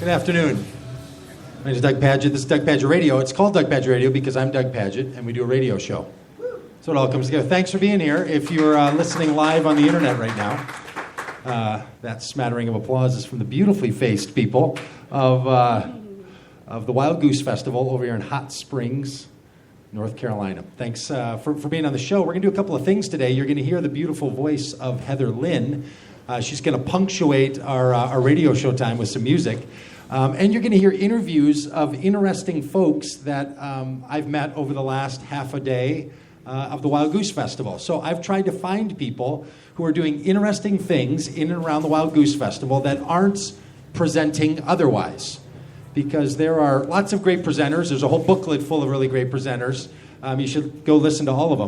Good afternoon. My name is Doug Pagitt. This is Doug Pagitt Radio. It's called Doug Pagitt Radio because I'm Doug Pagitt, and we do a radio show. So it all comes together. Thanks for being here. If you're listening live on the internet right now, that smattering of applause is from the beautifully faced people of the Wild Goose Festival over here in Hot Springs, North Carolina. Thanks for being on the show. We're going to do a couple of things today. You're going to hear the beautiful voice of Heather Lynn. She's going to punctuate our radio show time with some music. And you're going to hear interviews of interesting folks that I've met over the last half a day of the Wild Goose Festival. So I've tried to find people who are doing interesting things in and around the Wild Goose Festival that aren't presenting otherwise. Because there are lots of great presenters. There's a whole booklet full of really great presenters. You should go listen to all of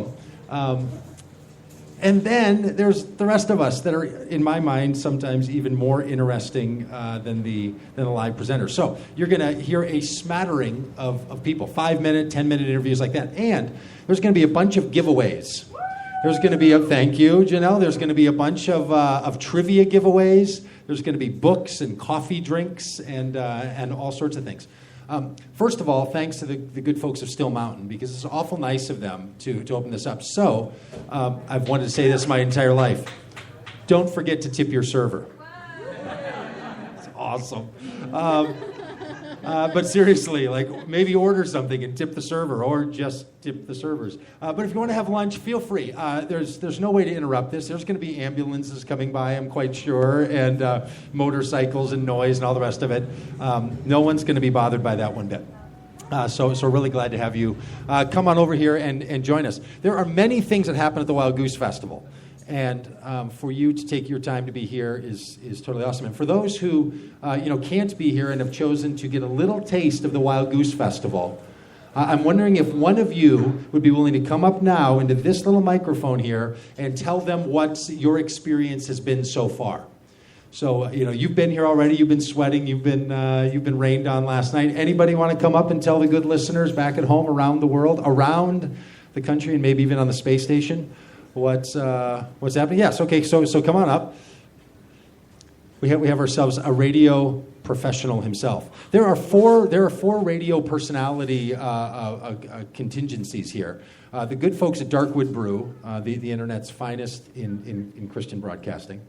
them. And then there's the rest of us that are, in my mind, sometimes even more interesting than the live presenters. So you're going to hear a smattering of people, 5-minute, 10-minute interviews like that. And there's going to be a bunch of giveaways. There's going to be thank you, Janelle. There's going to be a bunch of trivia giveaways. There's going to be books and coffee drinks and all sorts of things. First of all, thanks to the good folks of Still Mountain, because it's awful nice of them to open this up. So, I've wanted to say this my entire life. Don't forget to tip your server. It's awesome. But seriously, like maybe order something and tip the server, or just tip the servers. But if you want to have lunch, feel free. There's no way to interrupt this. There's going to be ambulances coming by, I'm quite sure, and motorcycles and noise and all the rest of it. No one's going to be bothered by that one bit. So really glad to have you come on over here and join us. There are many things that happen at the Wild Goose Festival. And for you to take your time to be here is totally awesome. And for those who can't be here and have chosen to get a little taste of the Wild Goose Festival, I'm wondering if one of you would be willing to come up now into this little microphone here and tell them what your experience has been so far. So you've been here already. You've been sweating. You've been rained on last night. Anybody want to come up and tell the good listeners back at home, around the world, around the country, and maybe even on the space station, what's happening? Yes, okay, so come on up. We have ourselves a radio professional himself. There are four radio personality contingencies here. The good folks at Darkwood Brew, the internet's finest in Christian broadcasting.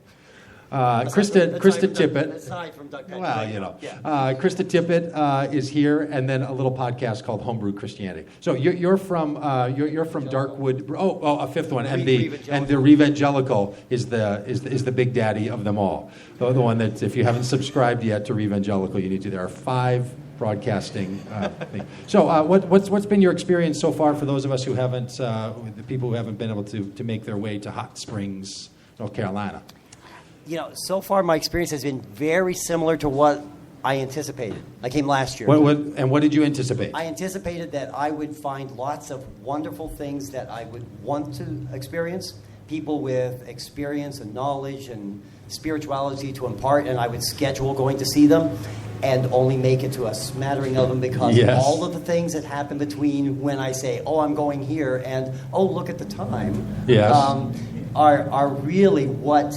Krista Tippett. Aside from Doug Pagitt. Well, Yeah. Krista Tippett is here, and then a little podcast called Homebrew Christianity. So you're from Darkwood. Oh, a fifth one, and the Revangelical is the big daddy of them all. The one that, if you haven't subscribed yet to Revangelical, you need to. There are 5 broadcasting things. So what's been your experience so far for those of us who haven't, the people who haven't been able to make their way to Hot Springs, North Carolina? So far my experience has been very similar to what I anticipated. I came last year. What did you anticipate? I anticipated that I would find lots of wonderful things that I would want to experience, people with experience and knowledge and spirituality to impart, and I would schedule going to see them and only make it to a smattering of them because all of the things that happen between when I say, oh, I'm going here, and oh, look at the time, are really what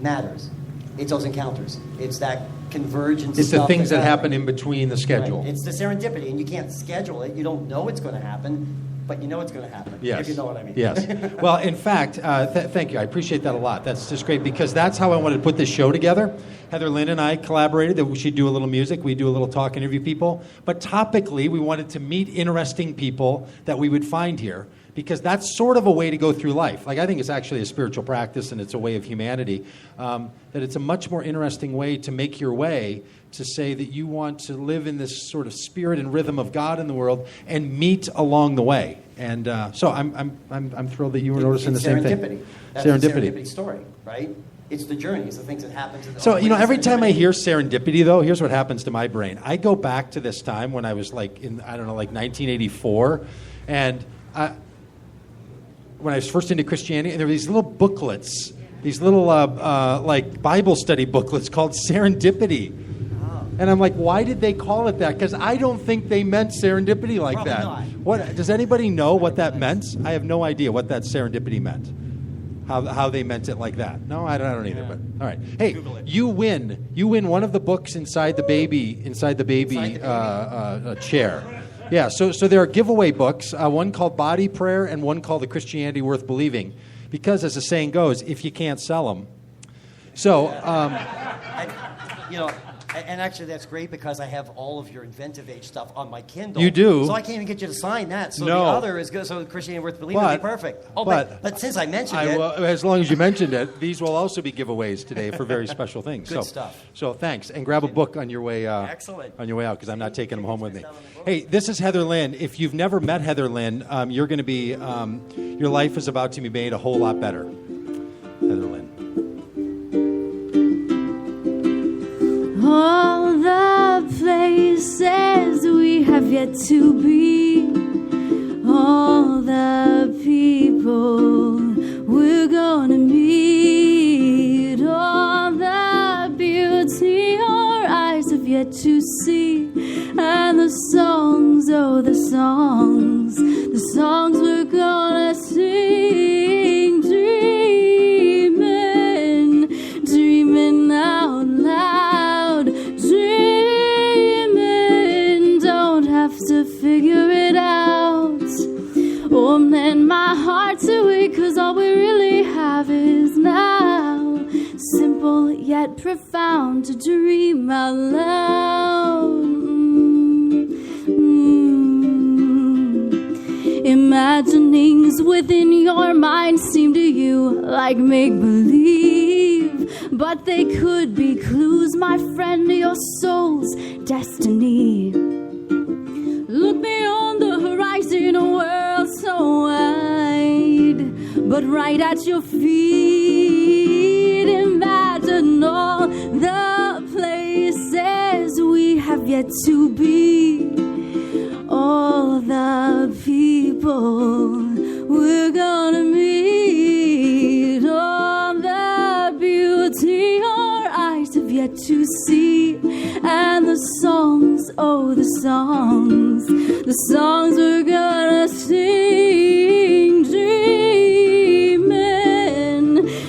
matters. It's those encounters. It's that convergence. It's the things that happen in between the schedule. Right. It's the serendipity, and you can't schedule it. You don't know it's going to happen, but you know it's going to happen. Yes. If you know what I mean. Yes. Well, in fact, thank you. I appreciate that a lot. That's just great because that's how I wanted to put this show together. Heather Lynn and I collaborated that we should do a little music. We do a little talk, interview people. But topically, we wanted to meet interesting people that we would find here. Because that's sort of a way to go through life. Like, I think it's actually a spiritual practice and it's a way of humanity. That it's a much more interesting way to make your way to say that you want to live in this sort of spirit and rhythm of God in the world and meet along the way. And so I'm thrilled that you were noticing the same thing. That's the serendipity story, right? It's the journey. It's the things that happen to the. So, every time I hear serendipity, though, here's what happens to my brain. I go back to this time when I was like 1984, and when I was first into Christianity, and there were these little booklets, these little like Bible study booklets called Serendipity. Oh. And I'm like, why did they call it that? Because I don't think they meant serendipity like Probably that. Not. What does anybody know what that meant? I have no idea what that serendipity meant. how they meant it like that. No, I don't either. But all right. Hey, you win one of the books inside the baby chair. Yeah. So there are giveaway books. One called Body Prayer and one called The Christianity Worth Believing. Because as the saying goes, if you can't sell them. So. And actually, that's great because I have all of your Inventive Age stuff on my Kindle. You do? So I can't even get you to sign that. So no. the other is good. So Christianity Worth Believing would be perfect. Oh, but since I mentioned it. As long as you mentioned it, these will also be giveaways today for very special things. Good stuff. So thanks. And grab a book on your way Excellent. On your way out because I'm not taking them home with me. Hey, this is Heather Lynn. If you've never met Heather Lynn, you're going to be, your life is about to be made a whole lot better. Heather Lynn. All the places we have yet to be, all the people we're gonna meet, all the beauty our eyes have yet to see, and the songs, oh the songs we're gonna sing, dreaming out loud, dreaming, don't have to figure it out. Oh man, my heart's awake, 'cause all we really have is now. Simple yet profound to dream out loud. Imaginings within your mind seem to you like make-believe, but they could be clues, my friend, to your soul's destiny. Look beyond the horizon, a world so wide, but right at your feet. Imagine all the places we have yet to be, all the people we're gonna meet, all the beauty our eyes have yet to see, and the songs, oh the songs we're gonna sing,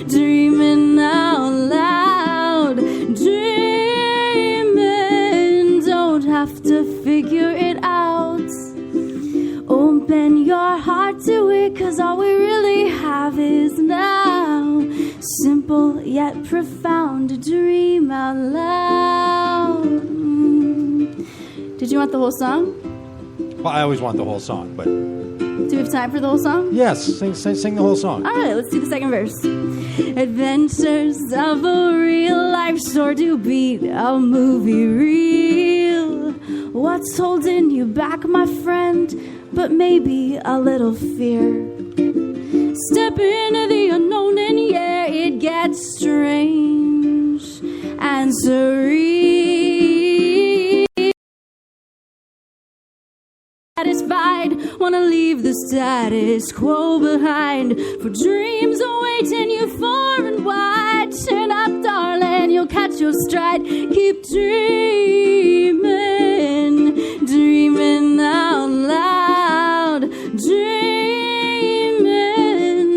dreaming out loud, dreaming, don't have to figure it out. Open your heart to it, 'cause all we really have is now. Simple yet profound to dream out loud. Did you want the whole song? Well, I always want the whole song, but... Do we have time for the whole song? Yes, sing the whole song. All right, let's do the second verse. Adventures of a real life sure do beat a movie reel. What's holding you back, my friend? But maybe a little fear. Step into the unknown and yeah, it gets strange and serene. Satisfied, wanna leave the status quo behind, for dreams awaiting you far and wide. Chin up, darling, you'll catch your stride. Keep dreaming out loud, dreaming,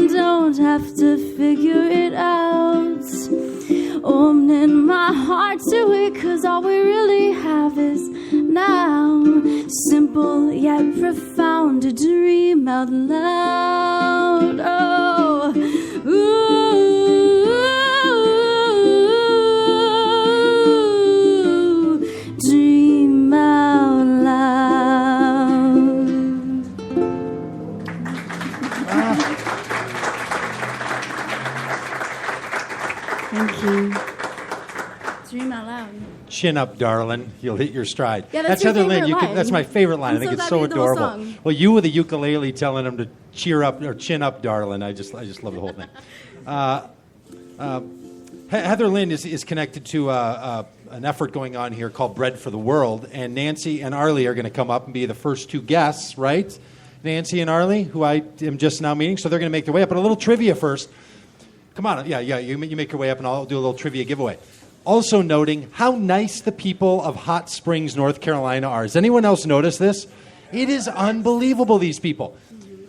don't have to figure it out. Opening my heart to it, 'cause all we really have is now. Simple yet profound to dream out loud. Oh, ooh, dream out loud. Thank you. Dream out loud. Chin up, darling. You'll hit your stride. Yeah, that's your Heather Lynn. favorite line. That's my favorite line. I think it's so glad we did the whole adorable. song. Well, you with a ukulele telling them to cheer up or chin up, darling. I just love the whole thing. Heather Lynn is connected to an effort going on here called Bread for the World, and Nancy and Arlie are going to come up and be the first two guests, right? Nancy and Arlie, who I am just now meeting, so they're going to make their way up. But a little trivia first. Come on, yeah, you make your way up, and I'll do a little trivia giveaway. Also noting how nice the people of Hot Springs, North Carolina are. Has anyone else noticed this? It is unbelievable, these people.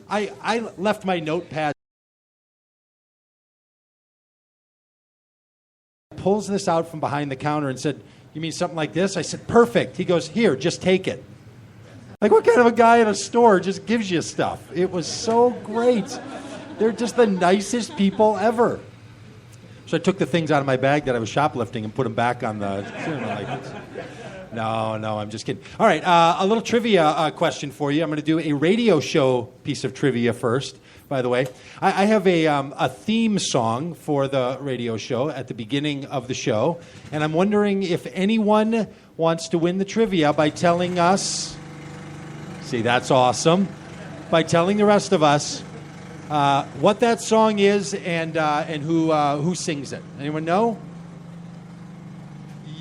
I left my notepad pulls this out from behind the counter and said, "You mean something like this?" I said, "Perfect." He goes, "Here, just take it." Like, what kind of a guy in a store just gives you stuff? It was so great. They're just the nicest people ever. So I took the things out of my bag that I was shoplifting and put them back on the... No, I'm just kidding. All right, a little trivia question for you. I'm going to do a radio show piece of trivia first, by the way. I have a theme song for the radio show at the beginning of the show, and I'm wondering if anyone wants to win the trivia by telling us... See, that's awesome. By telling the rest of us what that song is and who sings it. Anyone know?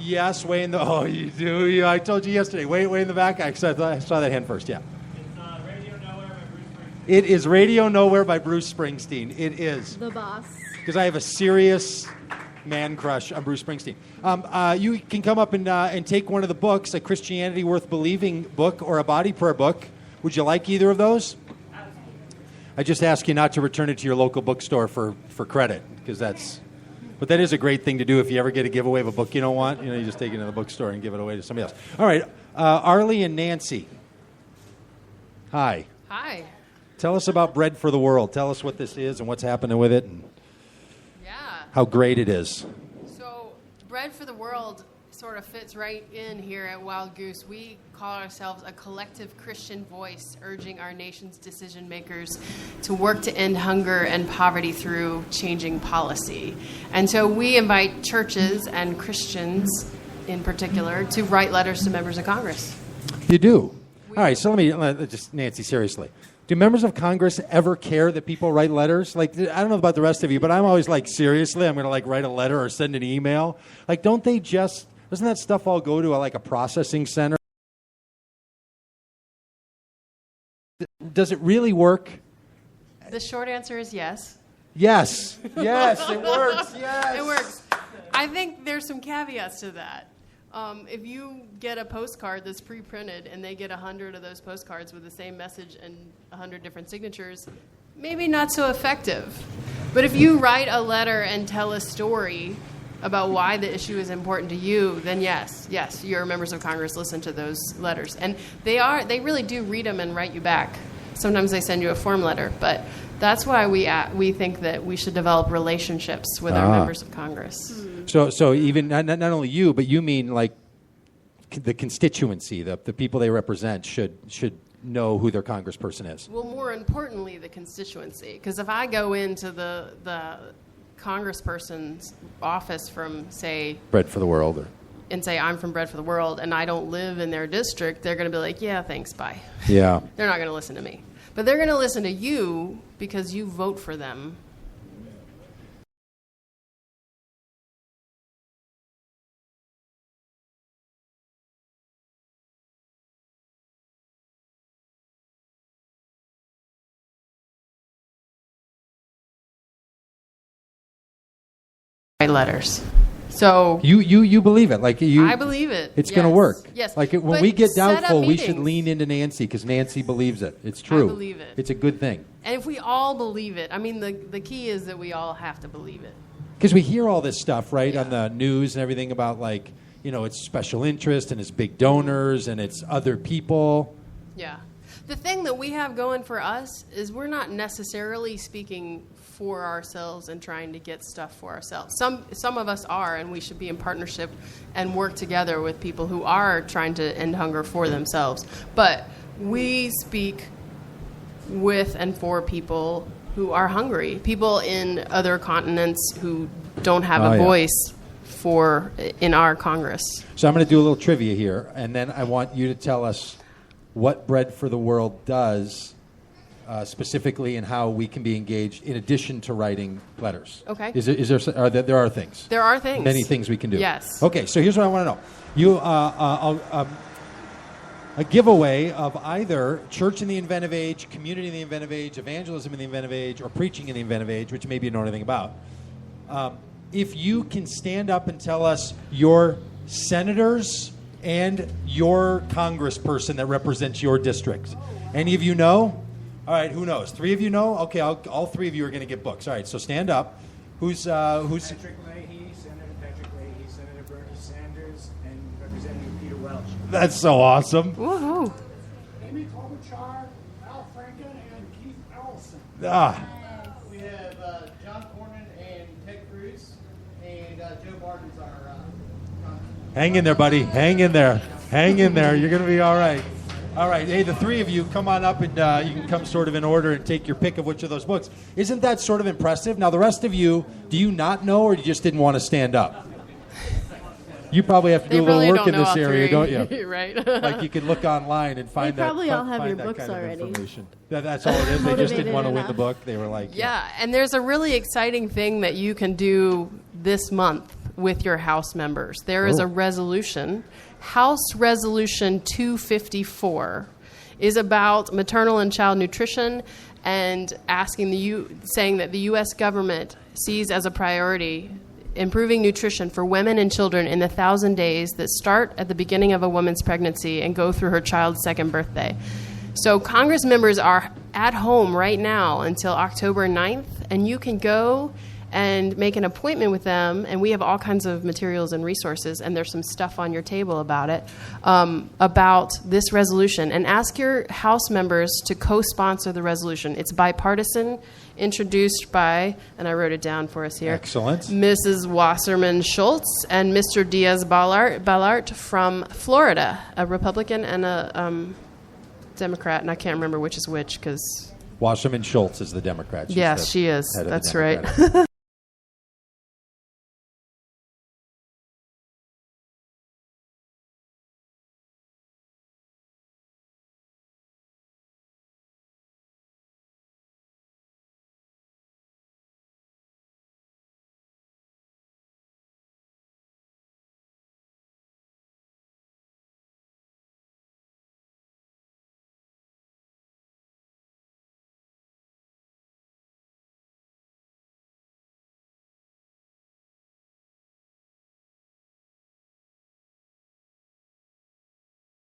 Yes, way in the... Oh, you do? Yeah, I told you yesterday. Way in the back. I saw that hand first, yeah. It's Radio Nowhere by Bruce Springsteen. It is Radio Nowhere by Bruce Springsteen. It is. The boss. Because I have a serious man crush on Bruce Springsteen. You can come up and take one of the books, a Christianity Worth Believing book or a body prayer book. Would you like either of those? I just ask you not to return it to your local bookstore for credit, because that's... But that is a great thing to do if you ever get a giveaway of a book you don't want. You just take it to the bookstore and give it away to somebody else. All right, Arlie and Nancy. Hi. Hi. Tell us about Bread for the World. Tell us what this is and what's happening with it and how great it is. So Bread for the World sort of fits right in here at Wild Goose. We call ourselves a collective Christian voice urging our nation's decision makers to work to end hunger and poverty through changing policy. And so we invite churches and Christians in particular to write letters to members of Congress. You do? All right, so let me just, Nancy, seriously. Do members of Congress ever care that people write letters? Like, I don't know about the rest of you, but I'm always like, seriously, I'm going to like write a letter or send an email. Like, don't they just, doesn't that stuff all go to a processing center? Does it really work? The short answer is yes. Yes. Yes, it works. Yes. It works. I think there's some caveats to that. If you get a postcard that's pre-printed and they get 100 of those postcards with the same message and 100 different signatures, maybe not so effective. But if you write a letter and tell a story about why the issue is important to you, then yes, your members of Congress listen to those letters. And they really do read them and write you back. Sometimes they send you a form letter, but that's why we think that we should develop relationships with our members of Congress. So even not only you, but you mean like the constituency, the people they represent should know who their congressperson is. Well, more importantly, the constituency, because if I go into the congressperson's office from, say, Bread for the World, and say I'm from Bread for the World, and I don't live in their district, they're going to be like, yeah, thanks, bye. Yeah. They're not going to listen to me. But they're going to listen to you because you vote for them. Letters. So you believe it, like you. I believe it. It's going to work. Yes. Like when But we get set up doubtful, we should meetings. lean into Nancy because Nancy believes it. It's true. I believe it. It's a good thing. And if we all believe it, I mean, the key is that we all have to believe it. Because we hear all this stuff, right, on the news and everything about it's special interest and it's big donors and it's other people. Yeah. The thing that we have going for us is we're not necessarily speaking for ourselves and trying to get stuff for ourselves. Some of us are, and we should be in partnership and work together with people who are trying to end hunger for themselves. But we speak with and for people who are hungry, people in other continents who don't have a voice in our Congress. So I'm going to do a little trivia here, and then I want you to tell us what Bread for the World does specifically and how we can be engaged in addition to writing letters. Okay. There are things? There are things. Many things we can do. Yes. Okay, so here's what I want to know. A giveaway of either Church in the Inventive Age, Community in the Inventive Age, Evangelism in the Inventive Age, or Preaching in the Inventive Age, which maybe you don't know anything about. If you can stand up and tell us your senators and your congressperson that represents your district. Any of you know? All right, who knows? 3 of you know? Okay, all 3 of you are going to get books. All right, so stand up. Who's Patrick Leahy, Senator Patrick That's so awesome. Woohoo! Amy Klobuchar, Al Franken, and Keith Ellison. Ah, We have John Cornyn and Ted Cruz, and Joe Biden's our. hang in there, buddy. Hang in there. Hang in there. You're going to be all right. All right. Hey, the three of you, come on up and you can come sort of in order and take your pick of which of those books. Isn't that sort of impressive? Now, the rest of you, do you not know or you just didn't want to stand up? You probably have to do a little work in this area, don't you? Right. Like you can look online and find They that. probably all have find your that books kind of already. information. That's all it is. They just didn't Motivated want to win the enough. book. They were like, Yeah, and there's a really exciting thing that you can do this month with your House members. There is Oh. a resolution, House Resolution 254, is about maternal and child nutrition and saying that the U.S. government sees as a priority improving nutrition for women and children in the 1,000 days that start at the beginning of a woman's pregnancy and go through her child's second birthday. So Congress members are at home right now until October 9th, and you can go and make an appointment with them, and we have all kinds of materials and resources, and there's some stuff on your table about it, about this resolution. And ask your House members to co-sponsor the resolution. It's bipartisan, introduced by, and I wrote it down for us here, Excellent. Mrs. Wasserman Schultz and Mr. Diaz-Balart from Florida, a Republican and a Democrat, and I can't remember which is which because... Wasserman Schultz is the Democrat. She's Yes, the she is. head of the That's right. Democratic.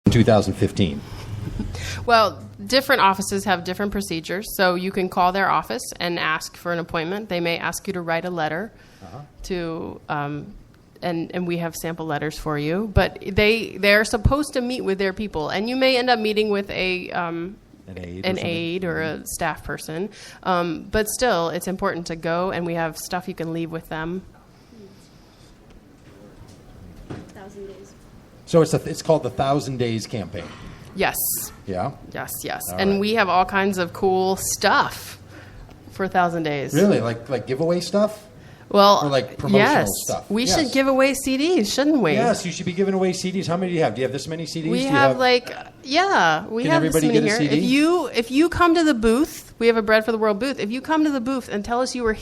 In 2015. Well, different offices have different procedures, so you can call their office and ask for an appointment. They may ask you to write a letter to, and we have sample letters for you. But they're supposed to meet with their people, and you may end up meeting with an aide or a staff person. But still, it's important to go, and we have stuff you can leave with them. 1,000 days. So it's called the 1,000 Days Campaign. Yes. Yeah? Yes, yes. All And right. we have all kinds of cool stuff for 1,000 days. Really? Like giveaway stuff? Well, Or like promotional yes. stuff? We Yes. should give away CDs, shouldn't we? Yes, you should be giving away CDs. How many do you have? Do you have this many CDs? We Do you have we Can have this everybody many get a here. CD? If you come to the booth, we have a Bread for the World booth. If you come to the booth and tell us you were